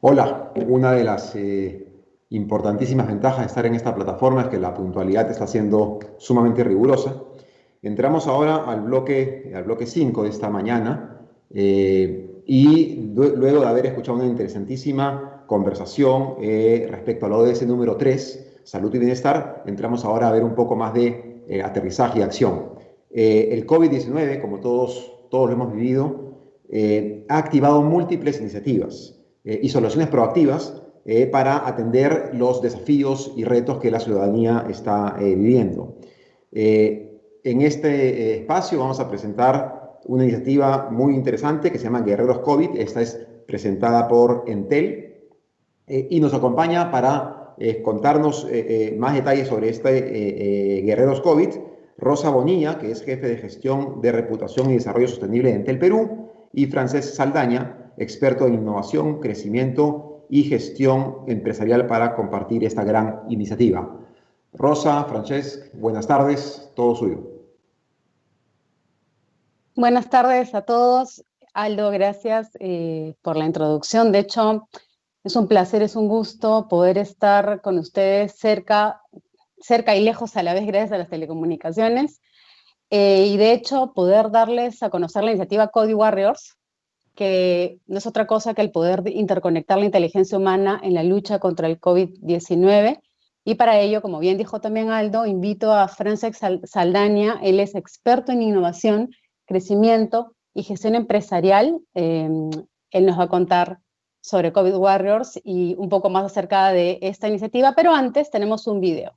Hola, una de las importantísimas ventajas de estar en esta plataforma es que la puntualidad está siendo sumamente rigurosa. Entramos ahora al bloque 5 de esta mañana y luego de haber escuchado una interesantísima conversación respecto al ODS número 3, salud y bienestar, entramos ahora a ver un poco más de aterrizaje y acción. El COVID-19, como todos lo hemos vivido, ha activado múltiples iniciativas y soluciones proactivas para atender los desafíos y retos que la ciudadanía está viviendo. En este espacio vamos a presentar una iniciativa muy interesante que se llama Guerreros COVID. Esta es presentada por Entel y nos acompaña para contarnos más detalles sobre este Guerreros COVID, Rosa Bonilla, que es jefe de gestión de reputación y desarrollo sostenible de Entel Perú, y Francesc Saldaña, experto en innovación, crecimiento y gestión empresarial, para compartir esta gran iniciativa. Rosa, Francesc, buenas tardes, todo suyo. Buenas tardes a todos. Aldo, gracias por la introducción. De hecho, es un placer, es un gusto poder estar con ustedes cerca y lejos a la vez, gracias a las telecomunicaciones. Y de hecho, poder darles a conocer la iniciativa Code Warriors, que no es otra cosa que el poder interconectar la inteligencia humana en la lucha contra el COVID-19. Y para ello, como bien dijo también Aldo, invito a Francesc Saldaña. Él es experto en innovación, crecimiento y gestión empresarial. Él nos va a contar sobre COVID Warriors y un poco más acerca de esta iniciativa, pero antes tenemos un video.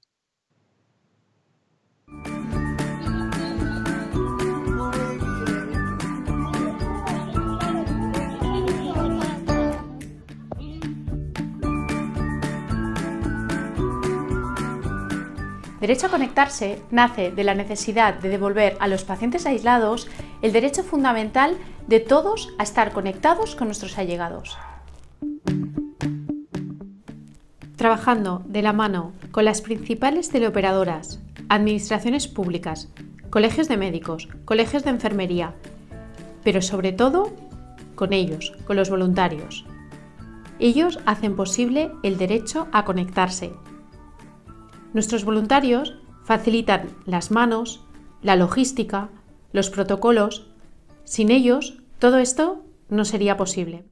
Derecho a conectarse nace de la necesidad de devolver a los pacientes aislados el derecho fundamental de todos a estar conectados con nuestros allegados. Trabajando de la mano con las principales teleoperadoras, administraciones públicas, colegios de médicos, colegios de enfermería, pero sobre todo con ellos, con los voluntarios. Ellos hacen posible el derecho a conectarse. Nuestros voluntarios facilitan las manos, la logística, los protocolos. Sin ellos, todo esto no sería posible.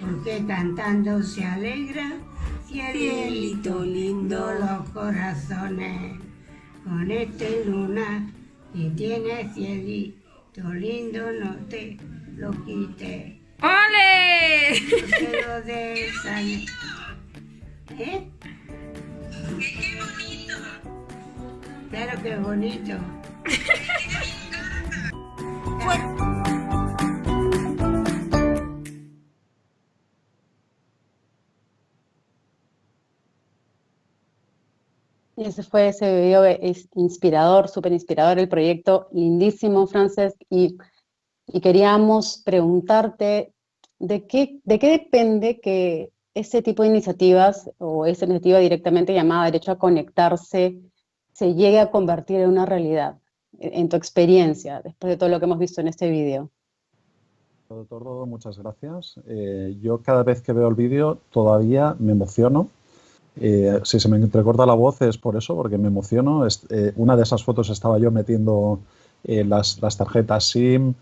Porque cantando se alegra, cielito lindo los corazones, con este luna que tiene cielito lindo, no te lo quites. ¡Ole! No te lo des. ¿Eh? ¡Qué bonito! Claro que es bonito. Y ese video es inspirador, súper inspirador, el proyecto lindísimo, Francesc, y queríamos preguntarte de qué depende que este tipo de iniciativas, o esta iniciativa directamente llamada Derecho a Conectarse, se llegue a convertir en una realidad, en tu experiencia, después de todo lo que hemos visto en este video. Doctor Dodo, muchas gracias. Yo cada vez que veo el vídeo todavía me emociono. Si se me entrecorta la voz es por eso, porque me emociono. Una de esas fotos estaba yo metiendo las tarjetas SIM,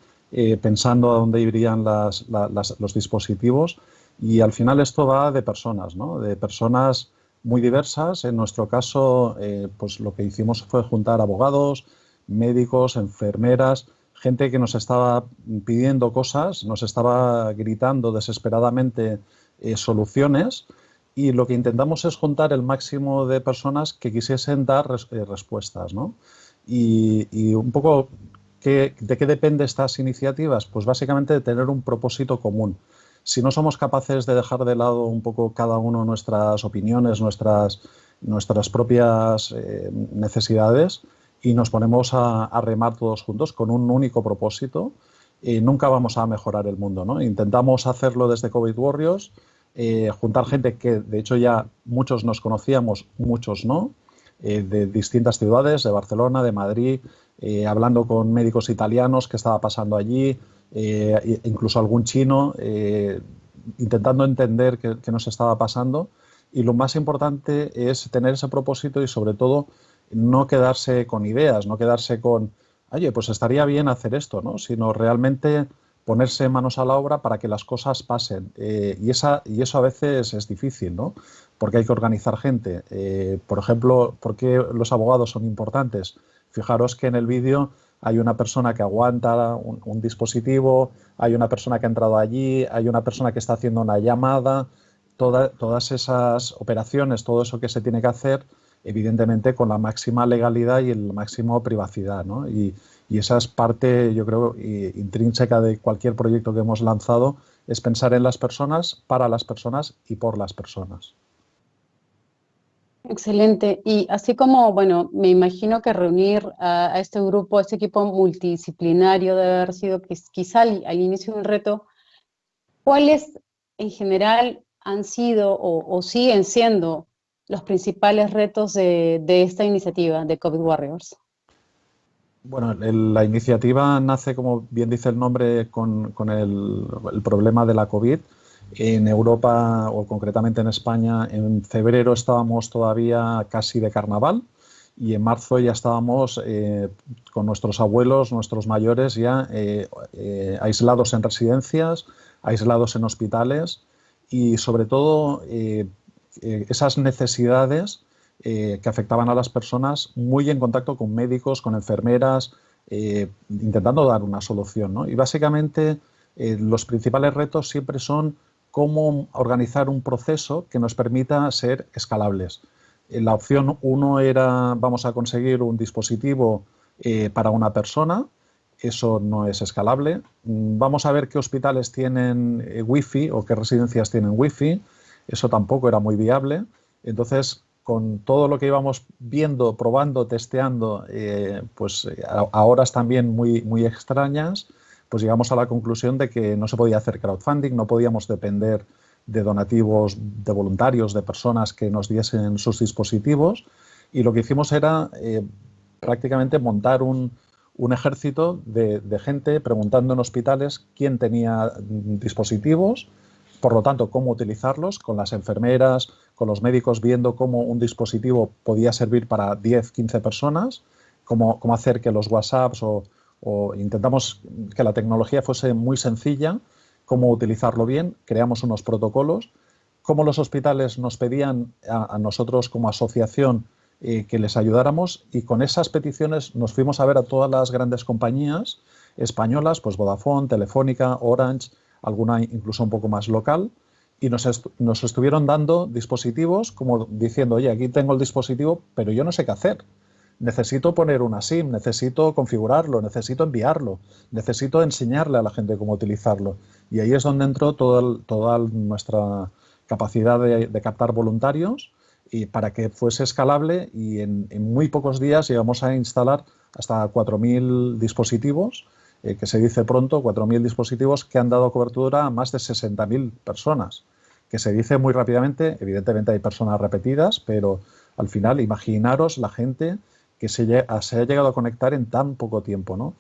pensando a dónde irían los dispositivos, y al final esto va de personas, ¿no? De personas muy diversas. En nuestro caso, pues lo que hicimos fue juntar abogados, médicos, enfermeras, gente que nos estaba pidiendo cosas, nos estaba gritando desesperadamente soluciones. y lo que intentamos es juntar el máximo de personas que quisiesen dar respuestas, ¿no? Y un poco, ¿de qué depende estas iniciativas? Pues básicamente de tener un propósito común. Si no somos capaces de dejar de lado un poco cada uno nuestras opiniones, nuestras propias necesidades, y nos ponemos a remar todos juntos con un único propósito, nunca vamos a mejorar el mundo, ¿no? Intentamos hacerlo desde COVID Warriors, juntar gente que de hecho ya muchos nos conocíamos, muchos no, de distintas ciudades, de Barcelona, de Madrid, hablando con médicos italianos qué estaba pasando allí, incluso algún chino, intentando entender qué nos estaba pasando. Y lo más importante es tener ese propósito y sobre todo no quedarse con ideas, no quedarse con, oye, pues estaría bien hacer esto, ¿no? Sino realmente ponerse manos a la obra para que las cosas pasen. Y eso a veces es difícil, ¿no? Porque hay que organizar gente. Por ejemplo, ¿por qué los abogados son importantes? Fijaros que en el vídeo hay una persona que aguanta un dispositivo, hay una persona que ha entrado allí, hay una persona que está haciendo una llamada. Todas esas operaciones, todo eso que se tiene que hacer, evidentemente con la máxima legalidad y el máximo privacidad, ¿no? Y esa es parte, yo creo, intrínseca de cualquier proyecto que hemos lanzado, es pensar en las personas, para las personas y por las personas. Excelente. Y así como, bueno, me imagino que reunir a este grupo, a este equipo multidisciplinario debe haber sido quizá al inicio un reto, ¿cuáles en general han sido o siguen siendo los principales retos de esta iniciativa de COVID Warriors? Bueno, la iniciativa nace, como bien dice el nombre, con el problema de la COVID. En Europa, o concretamente en España, en febrero estábamos todavía casi de carnaval y en marzo ya estábamos con nuestros abuelos, nuestros mayores ya aislados en residencias, aislados en hospitales y sobre todo esas necesidades que afectaban a las personas, muy en contacto con médicos, con enfermeras, intentando dar una solución, ¿no? Y básicamente los principales retos siempre son cómo organizar un proceso que nos permita ser escalables. La opción 1 era, vamos a conseguir un dispositivo para una persona. Eso no es escalable. Vamos a ver qué hospitales tienen wifi o qué residencias tienen wifi. Eso tampoco era muy viable. Entonces, con todo lo que íbamos viendo, probando, testeando, a horas también muy extrañas, pues llegamos a la conclusión de que no se podía hacer crowdfunding, no podíamos depender de donativos de voluntarios, de personas que nos diesen sus dispositivos. Y lo que hicimos era prácticamente montar un ejército de gente preguntando en hospitales quién tenía dispositivos, por lo tanto, cómo utilizarlos, con las enfermeras, con los médicos, viendo cómo un dispositivo podía servir para 10, 15 personas, cómo hacer que los WhatsApps o intentamos que la tecnología fuese muy sencilla, cómo utilizarlo bien, creamos unos protocolos, cómo los hospitales nos pedían a nosotros como asociación que les ayudáramos y con esas peticiones nos fuimos a ver a todas las grandes compañías españolas, pues Vodafone, Telefónica, Orange, alguna incluso un poco más local, y nos estuvieron dando dispositivos como diciendo, oye, aquí tengo el dispositivo, pero yo no sé qué hacer. Necesito poner una SIM, necesito configurarlo, necesito enviarlo, necesito enseñarle a la gente cómo utilizarlo. Y ahí es donde entró toda nuestra capacidad de captar voluntarios y para que fuese escalable y en muy pocos días llegamos a instalar hasta 4.000 dispositivos, que se dice pronto, 4.000 dispositivos que han dado cobertura a más de 60.000 personas, que se dice muy rápidamente. Evidentemente hay personas repetidas, pero al final imaginaros la gente que se ha llegado a conectar en tan poco tiempo, ¿no?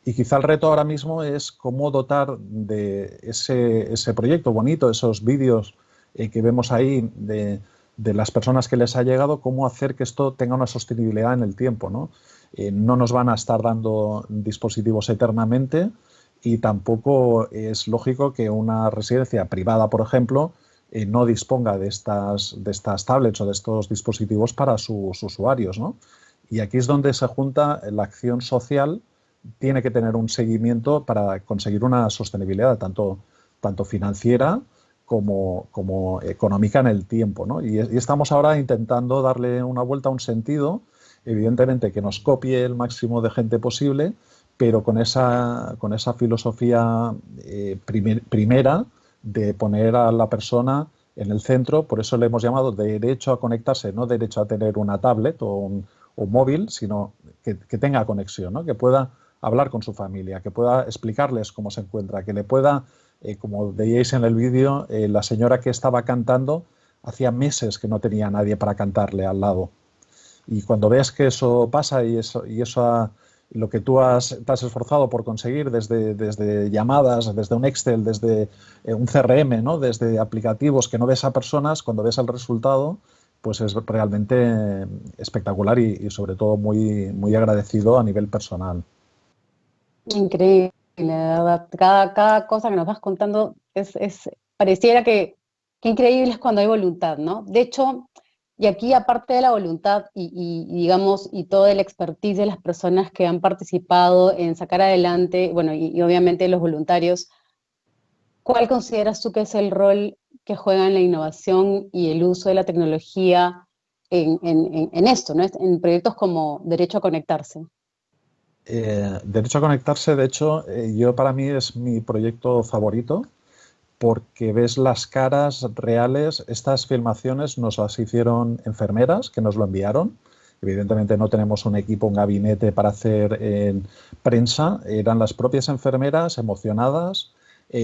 Y quizá el reto ahora mismo es cómo dotar de ese proyecto bonito, esos vídeos que vemos ahí de las personas que les ha llegado, cómo hacer que esto tenga una sostenibilidad en el tiempo, ¿no? No nos van a estar dando dispositivos eternamente y tampoco es lógico que una residencia privada, por ejemplo, no disponga de estas tablets o de estos dispositivos para sus usuarios, ¿no? Y aquí es donde se junta la acción social, tiene que tener un seguimiento para conseguir una sostenibilidad tanto financiera como económica en el tiempo, ¿no? Y estamos ahora intentando darle una vuelta a un sentido, evidentemente que nos copie el máximo de gente posible, pero con esa filosofía primera de poner a la persona en el centro. Por eso le hemos llamado derecho a conectarse, no derecho a tener una tablet o un móvil, sino que tenga conexión, ¿no? Que pueda hablar con su familia, que pueda explicarles cómo se encuentra, que le pueda, como veíais en el vídeo, la señora que estaba cantando hacía meses que no tenía nadie para cantarle al lado. Y cuando veas que eso pasa y eso lo que tú te has esforzado por conseguir desde llamadas, desde un Excel, desde un CRM, ¿no? Desde aplicativos que no ves a personas, cuando ves el resultado, pues es realmente espectacular y sobre todo muy, muy agradecido a nivel personal. Increíble, la verdad. Cada cosa que nos vas contando pareciera que increíble es cuando hay voluntad, ¿no? De hecho, y aquí aparte de la voluntad digamos, y toda la expertise de las personas que han participado en sacar adelante, bueno, y obviamente los voluntarios, ¿cuál consideras tú que es el rol que juegan la innovación y el uso de la tecnología en esto, ¿no? En proyectos como Derecho a Conectarse? Derecho a Conectarse, de hecho, para mí es mi proyecto favorito, porque ves las caras reales. Estas filmaciones nos las hicieron enfermeras que nos lo enviaron. Evidentemente no tenemos un equipo, un gabinete para hacer prensa. Eran las propias enfermeras emocionadas,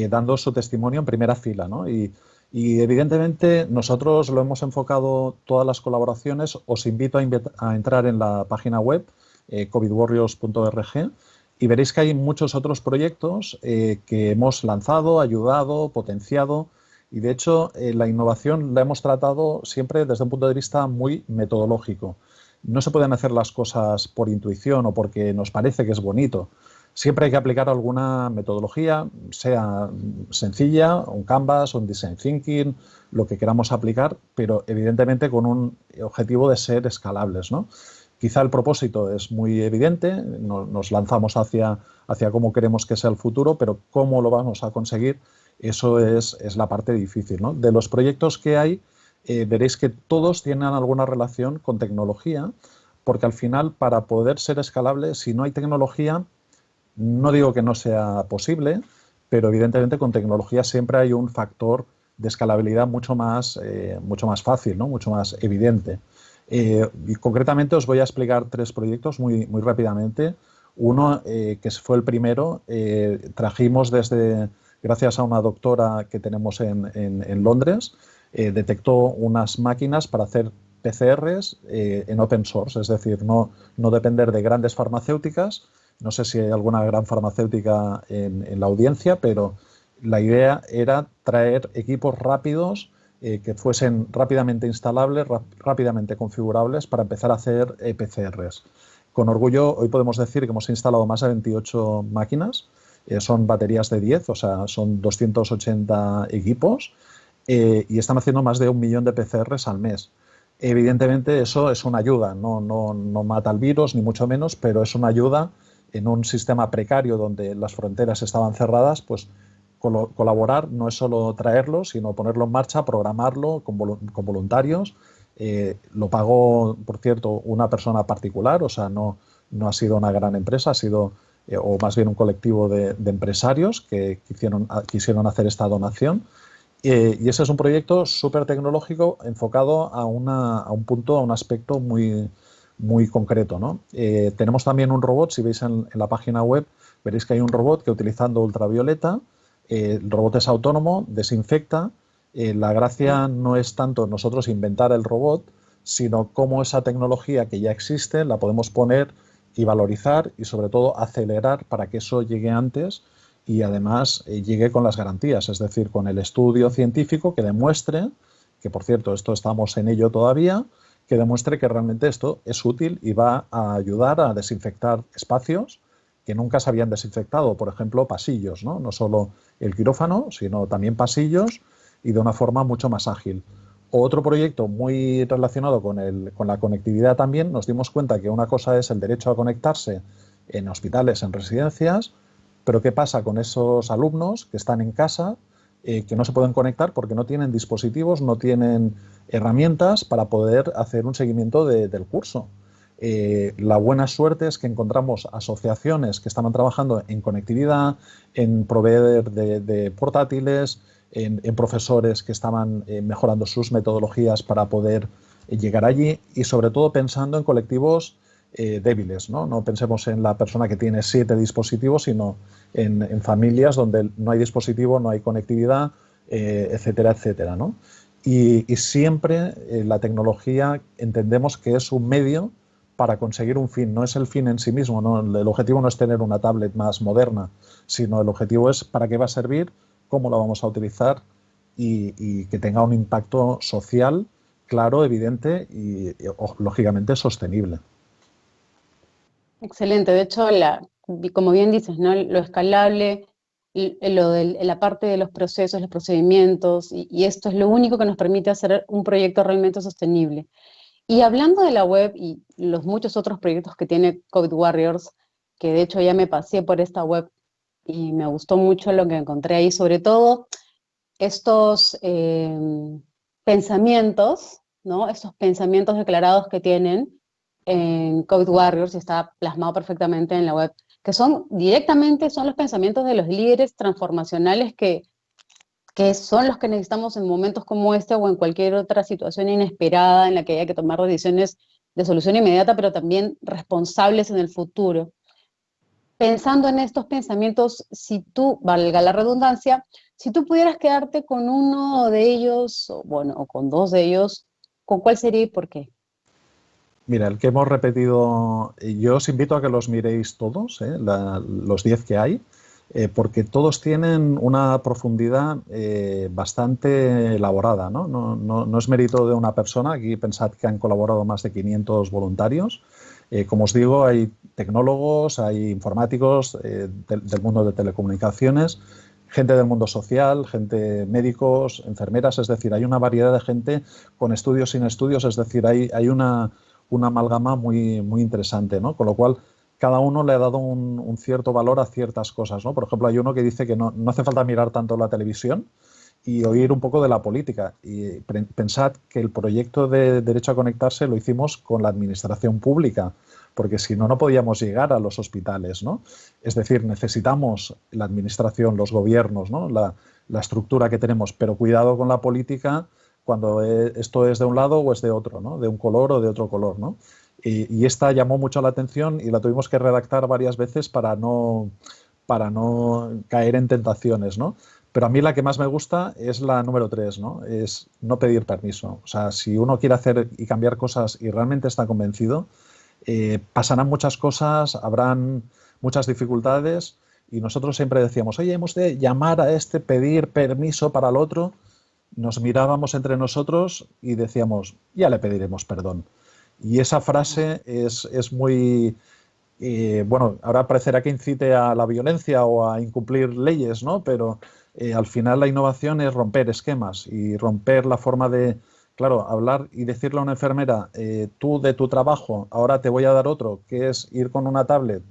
dando su testimonio en primera fila, ¿no? Y evidentemente nosotros lo hemos enfocado todas las colaboraciones. Os invito a entrar en la página web covidwarriors.org y veréis que hay muchos otros proyectos que hemos lanzado, ayudado, potenciado, y de hecho la innovación la hemos tratado siempre desde un punto de vista muy metodológico. No se pueden hacer las cosas por intuición o porque nos parece que es bonito. Siempre hay que aplicar alguna metodología, sea sencilla, un Canvas, un Design Thinking, lo que queramos aplicar, pero evidentemente con un objetivo de ser escalables, ¿no? Quizá el propósito es muy evidente, nos lanzamos hacia cómo queremos que sea el futuro, pero cómo lo vamos a conseguir, eso es la parte difícil, ¿no? De los proyectos que hay, veréis que todos tienen alguna relación con tecnología, porque al final, para poder ser escalable, si no hay tecnología, no digo que no sea posible, pero evidentemente con tecnología siempre hay un factor de escalabilidad mucho más fácil, ¿no? Mucho más evidente. Y concretamente os voy a explicar 3 proyectos muy, muy rápidamente. Uno, que fue el primero, trajimos gracias a una doctora que tenemos en Londres, detectó unas máquinas para hacer PCRs en open source, es decir, no depender de grandes farmacéuticas. No sé si hay alguna gran farmacéutica en la audiencia, pero la idea era traer equipos rápidos que fuesen rápidamente instalables, rápidamente configurables para empezar a hacer PCRs. Con orgullo, hoy podemos decir que hemos instalado más de 28 máquinas, son baterías de 10, o sea, son 280 equipos y están haciendo más de 1 millón de PCRs al mes. Evidentemente eso es una ayuda, no mata el virus ni mucho menos, pero es una ayuda en un sistema precario donde las fronteras estaban cerradas. Pues colaborar no es solo traerlo, sino ponerlo en marcha, programarlo con voluntarios. Lo pagó, por cierto, una persona particular, o sea, no ha sido una gran empresa, ha sido, o más bien un colectivo de empresarios que quisieron hacer esta donación. Y ese es un proyecto súper tecnológico enfocado a un punto, a un aspecto muy, muy concreto, ¿no? Tenemos también un robot, si veis en la página web, veréis que hay un robot que, utilizando ultravioleta, el robot es autónomo, desinfecta. La gracia no es tanto nosotros inventar el robot, sino cómo esa tecnología que ya existe la podemos poner y valorizar y sobre todo acelerar para que eso llegue antes y además llegue con las garantías, es decir, con el estudio científico que demuestre, que por cierto esto estamos en ello todavía, que demuestre que realmente esto es útil y va a ayudar a desinfectar espacios que nunca se habían desinfectado, por ejemplo, pasillos, ¿no? No solo el quirófano, sino también pasillos y de una forma mucho más ágil. Otro proyecto muy relacionado con la conectividad también, nos dimos cuenta que una cosa es el derecho a conectarse en hospitales, en residencias, pero ¿qué pasa con esos alumnos que están en casa que no se pueden conectar porque no tienen dispositivos, no tienen herramientas para poder hacer un seguimiento del curso. La buena suerte es que encontramos asociaciones que estaban trabajando en conectividad, en proveer de portátiles, en profesores que estaban mejorando sus metodologías para poder llegar allí y sobre todo pensando en colectivos débiles, ¿no? No pensemos en la persona que tiene 7 dispositivos, sino en familias donde no hay dispositivo, no hay conectividad, etcétera, etcétera, ¿no? Y siempre la tecnología entendemos que es un medio para conseguir un fin, no es el fin en sí mismo, ¿no? El objetivo no es tener una tablet más moderna, sino el objetivo es para qué va a servir, cómo la vamos a utilizar y que tenga un impacto social claro, evidente y lógicamente sostenible. Excelente. De hecho, como bien dices, ¿no? Lo escalable, la parte de los procesos, los procedimientos, y esto es lo único que nos permite hacer un proyecto realmente sostenible. Y hablando de la web y los muchos otros proyectos que tiene COVID Warriors, que de hecho ya me pasé por esta web y me gustó mucho lo que encontré ahí, sobre todo estos pensamientos, ¿no? Estos pensamientos declarados que tienen en COVID Warriors, y está plasmado perfectamente en la web, que son los pensamientos de los líderes transformacionales que son los que necesitamos en momentos como este o en cualquier otra situación inesperada en la que haya que tomar decisiones de solución inmediata, pero también responsables en el futuro. Pensando en estos pensamientos, si tú, valga la redundancia, si tú pudieras quedarte con uno de ellos, o con 2 de ellos, ¿con cuál sería y por qué? Mira, el que hemos repetido, yo os invito a que los miréis todos, los 10 que hay, porque todos tienen una profundidad bastante elaborada, ¿no? No es mérito de una persona, aquí pensad que han colaborado más de 500 voluntarios. Como os digo, hay tecnólogos, hay informáticos del mundo de telecomunicaciones, gente del mundo social, gente médicos, enfermeras, es decir, hay una variedad de gente con estudios, sin estudios, es decir, hay una amalgama muy, muy interesante, ¿no? Con lo cual, cada uno le ha dado un cierto valor a ciertas cosas, ¿no? Por ejemplo, hay uno que dice que no hace falta mirar tanto la televisión y oír un poco de la política. Y pensad que el proyecto de Derecho a Conectarse lo hicimos con la administración pública, porque si no, no podíamos llegar a los hospitales, ¿no? Es decir, necesitamos la administración, los gobiernos, ¿no? La estructura que tenemos, pero cuidado con la política cuando esto es de un lado o es de otro, ¿no? De un color o de otro color, ¿no? Y esta llamó mucho la atención y la tuvimos que redactar varias veces para no caer en tentaciones, ¿no? Pero a mí la que más me gusta es la número 3, ¿no? Es no pedir permiso. O sea, si uno quiere hacer y cambiar cosas y realmente está convencido, pasarán muchas cosas, habrán muchas dificultades y nosotros siempre decíamos, oye, hemos de llamar a este, pedir permiso para el otro. Nos mirábamos entre nosotros y decíamos, ya le pediremos perdón. Y esa frase es muy... bueno, ahora parecerá que incite a la violencia o a incumplir leyes, ¿no? Pero al final la innovación es romper esquemas y romper la forma de, claro, hablar y decirle a una enfermera, tú de tu trabajo, ahora te voy a dar otro, que es ir con una tablet,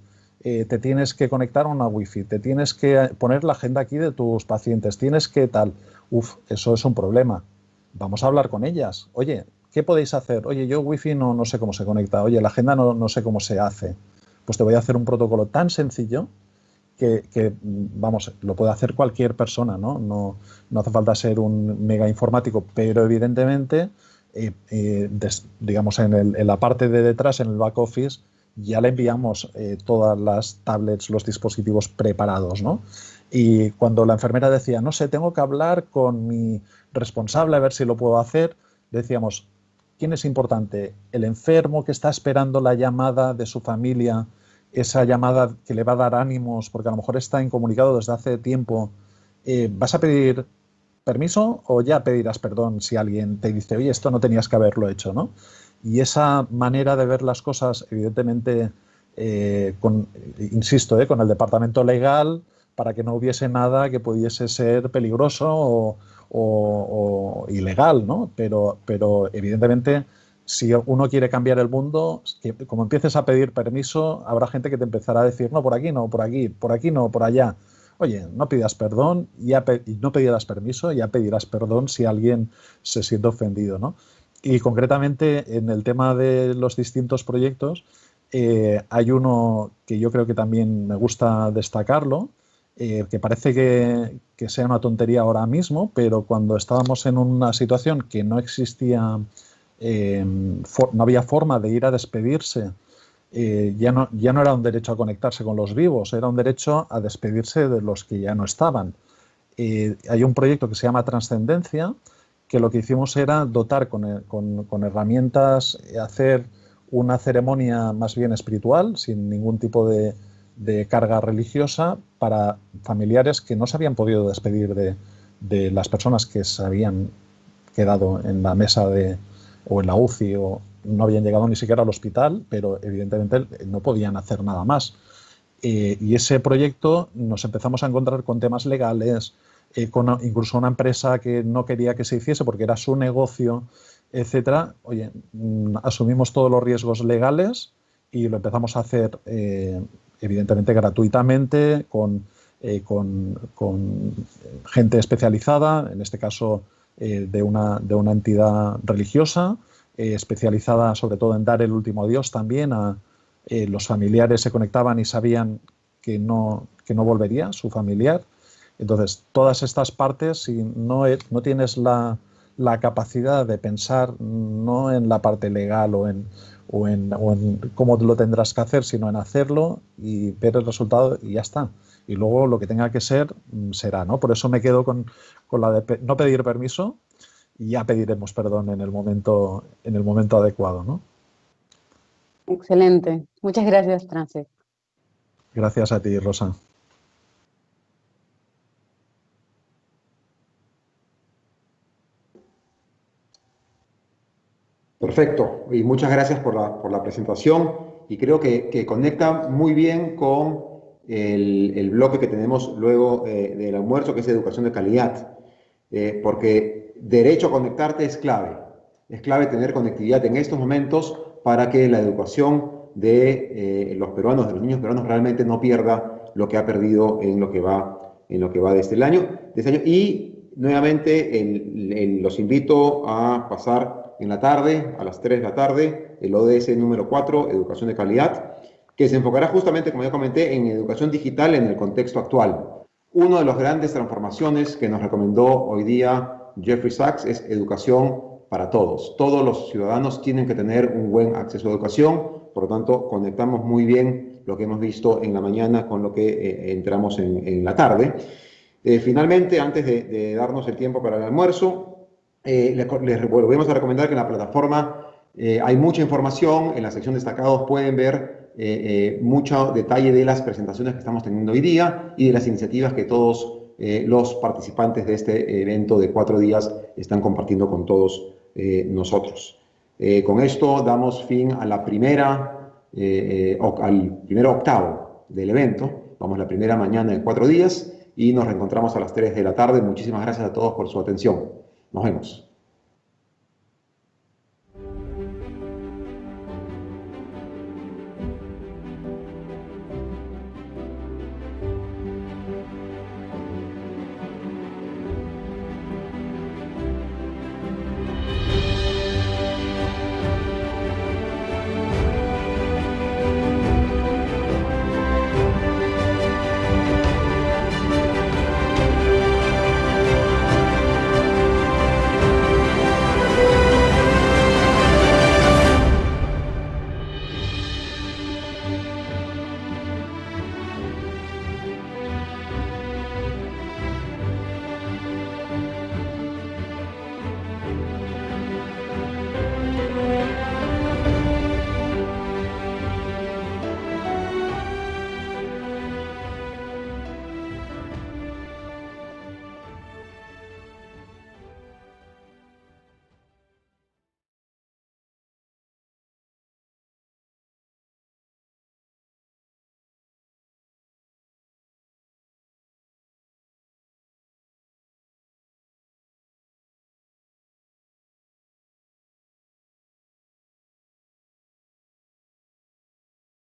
te tienes que conectar a una wifi, te tienes que poner la agenda aquí de tus pacientes, tienes que tal. Uf, eso es un problema. Vamos a hablar con ellas. Oye, ¿qué podéis hacer? Oye, yo wifi no sé cómo se conecta. Oye, la agenda no sé cómo se hace. Pues te voy a hacer un protocolo tan sencillo que vamos, lo puede hacer cualquier persona, ¿no? No hace falta ser un mega informático, pero evidentemente, digamos, en la parte de detrás, en el back office, ya le enviamos todas las tablets, los dispositivos preparados, ¿no? Y cuando la enfermera decía, no sé, tengo que hablar con mi responsable a ver si lo puedo hacer, decíamos, ¿quién es importante? ¿El enfermo que está esperando la llamada de su familia, esa llamada que le va a dar ánimos, porque a lo mejor está incomunicado desde hace tiempo? ¿Vas a pedir permiso o ya pedirás perdón si alguien te dice, oye, esto no tenías que haberlo hecho, ¿no? Y esa manera de ver las cosas, evidentemente, insisto, con el departamento legal, para que no hubiese nada que pudiese ser peligroso o ilegal, ¿no? Pero evidentemente, si uno quiere cambiar el mundo, como empieces a pedir permiso, habrá gente que te empezará a decir, no, por aquí no, por aquí no, por allá. oye, no pidas perdón y no pedirás permiso, ya pedirás perdón si alguien se siente ofendido, ¿no? Y concretamente en el tema de los distintos proyectos, hay uno que yo creo que también me gusta destacarlo, que parece que sea una tontería ahora mismo, pero cuando estábamos en una situación que no existía, no había forma de ir a despedirse, ya no era un derecho a conectarse con los vivos, era un derecho a despedirse de los que ya no estaban. Hay un proyecto que se llama Trascendencia, que lo que hicimos era dotar con herramientas, hacer una ceremonia más bien espiritual, sin ningún tipo de carga religiosa, para familiares que no se habían podido despedir de las personas que se habían quedado en la mesa o en la UCI, o no habían llegado ni siquiera al hospital, pero evidentemente no podían hacer nada más. Y ese proyecto nos empezamos a encontrar con temas legales, con incluso una empresa que no quería que se hiciese porque era su negocio, etcétera. Oye, asumimos todos los riesgos legales y lo empezamos a hacer evidentemente gratuitamente, con gente especializada, en este caso de una entidad religiosa, especializada sobre todo en dar el último adiós también a los familiares. Se conectaban y sabían que no volvería su familiar. Entonces, todas estas partes, si no tienes la capacidad de pensar no en la parte legal o en cómo lo tendrás que hacer, sino en hacerlo y ver el resultado y ya está. Y luego lo que tenga que ser, será, ¿no? Por eso me quedo con la de no pedir permiso, y ya pediremos perdón en el momento adecuado, ¿no? Excelente. Muchas gracias, Francis. Gracias a ti, Rosa. Perfecto, y muchas gracias por la presentación, y creo que conecta muy bien con el bloque que tenemos luego del almuerzo, que es educación de calidad, porque derecho a conectarte es clave tener conectividad en estos momentos para que la educación de los peruanos, de los niños peruanos, realmente no pierda lo que ha perdido en lo que va de este año. Y nuevamente los invito a pasar en la tarde, a las 3 de la tarde, el ODS número 4, Educación de Calidad, que se enfocará justamente, como ya comenté, en educación digital en el contexto actual. Una de las grandes transformaciones que nos recomendó hoy día Jeffrey Sachs es educación para todos. Todos los ciudadanos tienen que tener un buen acceso a educación, por lo tanto, conectamos muy bien lo que hemos visto en la mañana con lo que entramos en la tarde. Finalmente, antes de darnos el tiempo para el almuerzo, les volvemos a recomendar que en la plataforma hay mucha información. En la sección destacados pueden ver mucho detalle de las presentaciones que estamos teniendo hoy día y de las iniciativas que todos los participantes de este evento de 4 días están compartiendo con todos nosotros. Con esto damos fin a al primer octavo del evento. Vamos a la primera mañana de 4 días y nos reencontramos a las 3 de la tarde. Muchísimas gracias a todos por su atención. Nos vemos.